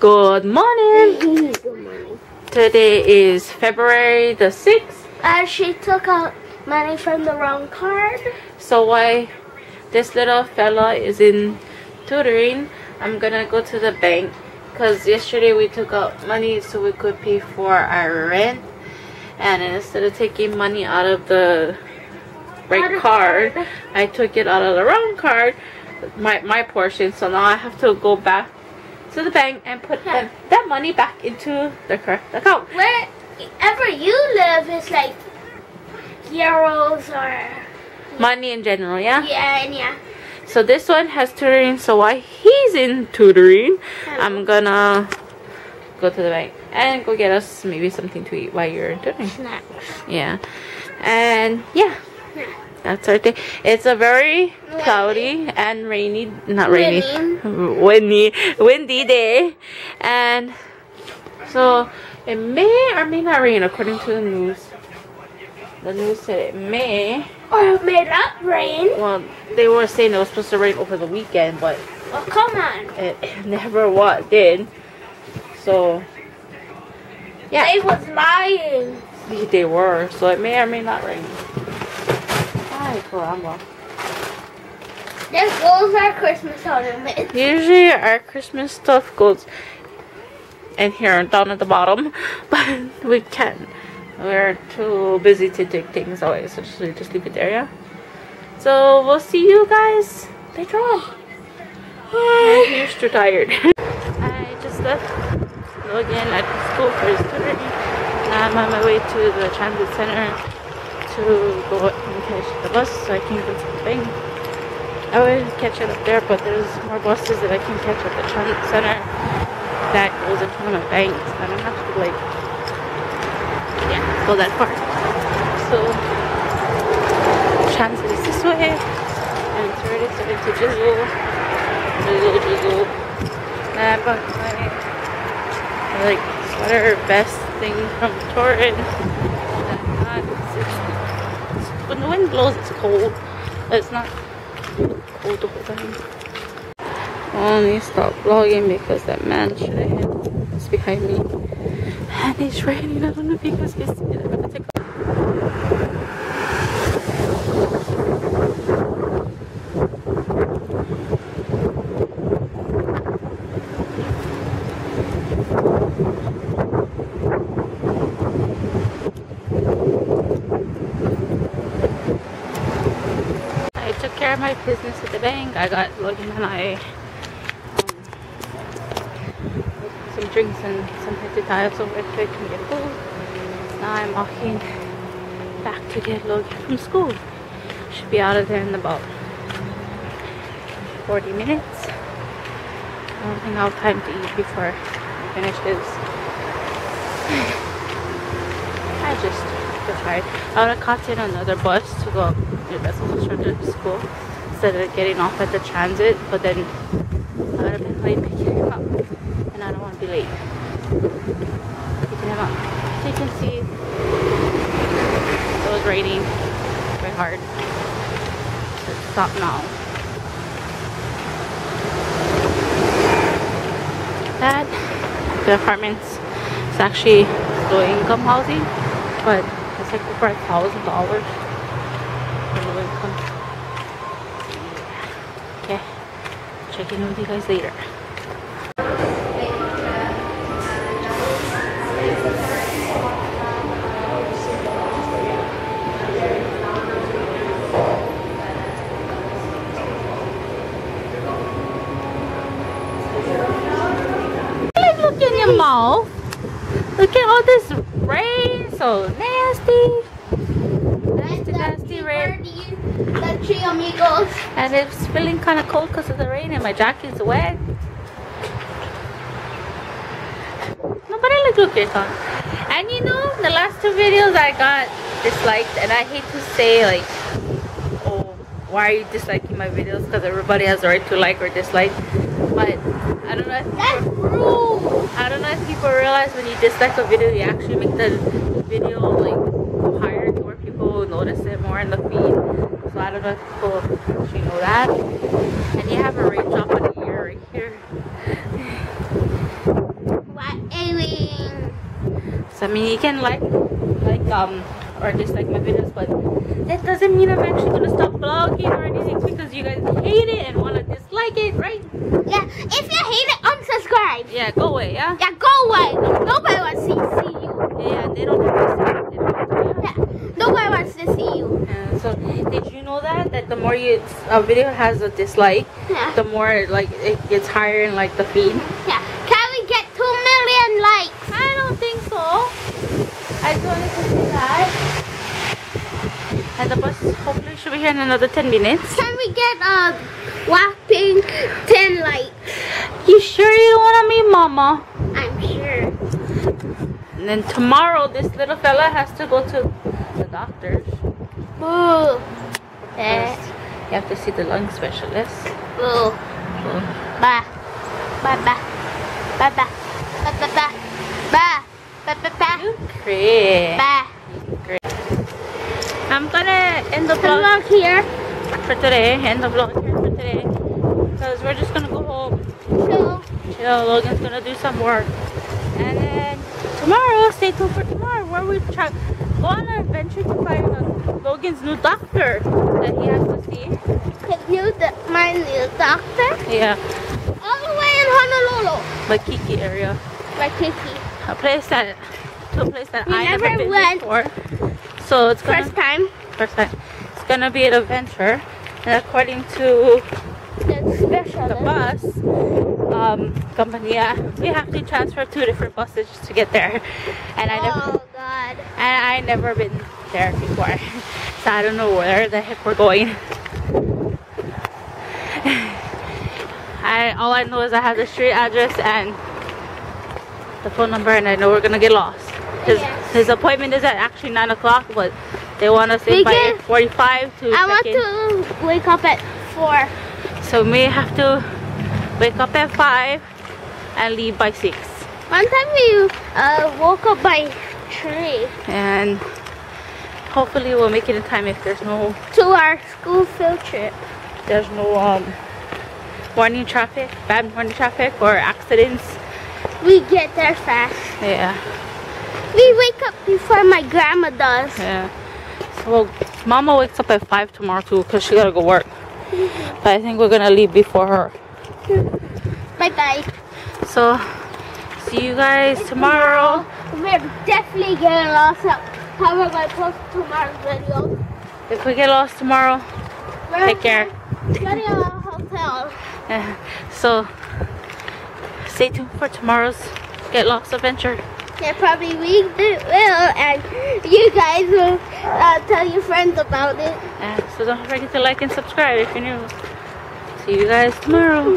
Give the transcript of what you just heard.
Good morning. Good morning. Today is February the 6th. She took out money from the wrong card. So while this little fella is in tutoring, I'm gonna go to the bank because yesterday we took out money so we could pay for our rent, and instead of taking money out of the right card, I took it out of the wrong card, my portion. So now I have to go back to the bank and put that money back into the correct account. Wherever you live is like euros or money in general, yeah? Yeah. So this one has tutoring, so while he's in tutoring, I'm gonna go to the bank and go get us maybe something to eat while you're in tutoring. Snacks. Yeah. And yeah. That's our day. It's a very cloudy and rainy, not rainy, windy day. And so it may or may not rain according to the news. The news said it may. Or it may not rain. Well, they were saying it was supposed to rain over the weekend, but oh, come on. it never did. So yeah. They was lying. They were. So it may or may not rain. Ay, caramba. There goes our Christmas ornament. Usually our Christmas stuff goes in here down at the bottom, but we can't. We're too busy to take things away, so just leave it there, yeah? So we'll see you guys later on. I'm too tired. I just left Logan at school for his tutoring. Now I'm on my way to the transit center to go and catch the bus so I can go to the bank. I would catch it up there, but there's more buses that I can catch at the transit center that goes in front of my bank. So I don't have to like go that far. So transit is this way, and it's already starting to drizzle. And I bought my like sweater vest thing from Torrid. When the wind blows, it's cold, but it's not cold the whole time. I only stopped vlogging because that man should have hit us behind me. And it's raining. I don't know if you guys can see it. I'm gonna take I took care of my business at the bank. I got Logan and I some drinks and some pizza so real quick and get food. Now I'm walking back to get Logan from school. Should be out of there in about 40 minutes. I don't think I'll have time to eat before I finish this. I just feel tired. I would have caught in another bus to go up to the school instead of getting off at the transit, but then I would have been late picking him up, and I don't want to be late picking him up. So you can see it was raining very hard. It's stopped now. That the apartments is actually low income housing, but it's like over $1,000 for low income. Okay, check in with you guys later. Look in your mouth. Look at all this rain, so nasty. Nasty rain. Amigos. And it's feeling kind of cold because of the rain and my jacket's wet. Nobody look this on. And you know, the last two videos I got disliked, and I hate to say like, oh, why are you disliking my videos? Because everybody has the right to like or dislike. But I don't know if that's rude. I don't know if people realize when you dislike a video, you actually make the video like go higher to where people notice it more in the feed. So I don't know if people actually know that. And you have a raindrop on the ear right here. I mean, you can like or dislike my videos, but that doesn't mean I'm actually gonna stop vlogging or anything because you guys hate it and want to dislike it, right? Yeah. If you hate it, unsubscribe. Yeah, go away, yeah? Yeah, go away. Nobody wants to see you. Yeah, they don't have to see it. Yeah. Nobody wants to see you. Yeah, so did you know that the more a video has a dislike, Yeah. the more like it gets higher in like the feed? Yeah. Can we get 2 million likes? I don't think so. I just wanted to say that. And the bus hopefully should be here in another 10 minutes. Can we get a whopping 10 likes? You sure you don't want to meet Mama? I'm sure. And then tomorrow this little fella has to go to the doctor's. Boo. Eh. You have to see the lung specialist. Boo. So, Ba. Ba ba. Ba ba. Ba ba ba. Ba. Ba ba ba. great. Ba. Great. I'm gonna end the The vlog vlog here. for today. End the vlog here for today. Because we're just gonna go home. So, Chill. Logan's gonna do some work. And then tomorrow, stay tuned for tomorrow where we go on an adventure to find Logan's new doctor that he has to see. my new doctor. Yeah, All the way in Honolulu. Waikiki area. Waikiki. A place that We I never never been went. before. So it's gonna First time. first time. It's gonna be an adventure. And according to The special. the bus company, we have to transfer 2 different buses to get there. And Oh God. I never been there before, so I don't know where the heck we're going. All I know is I have the street address and the phone number, and I know we're gonna get lost. His appointment is at actually 9 o'clock, but they want us in by 8:45 to I want check in. to wake up at 4. So we may have to wake up at 5 and leave by 6. One time we woke up by 3 And hopefully we'll make it in time if there's no to our school field trip. morning traffic, bad morning traffic or accidents. We get there fast. Yeah, We wake up before my grandma does. yeah. So Mama wakes up at 5 tomorrow too because she gotta go work. But I think we're gonna leave before her. Bye bye. So see you guys tomorrow. We're definitely getting lost. How am I going to post tomorrow's video? If we get lost tomorrow, take care. Getting a hotel. So stay tuned for tomorrow's Get Lost adventure. Yeah, probably we will, and you guys will tell your friends about it. So don't forget to like and subscribe if you're new. See you guys tomorrow.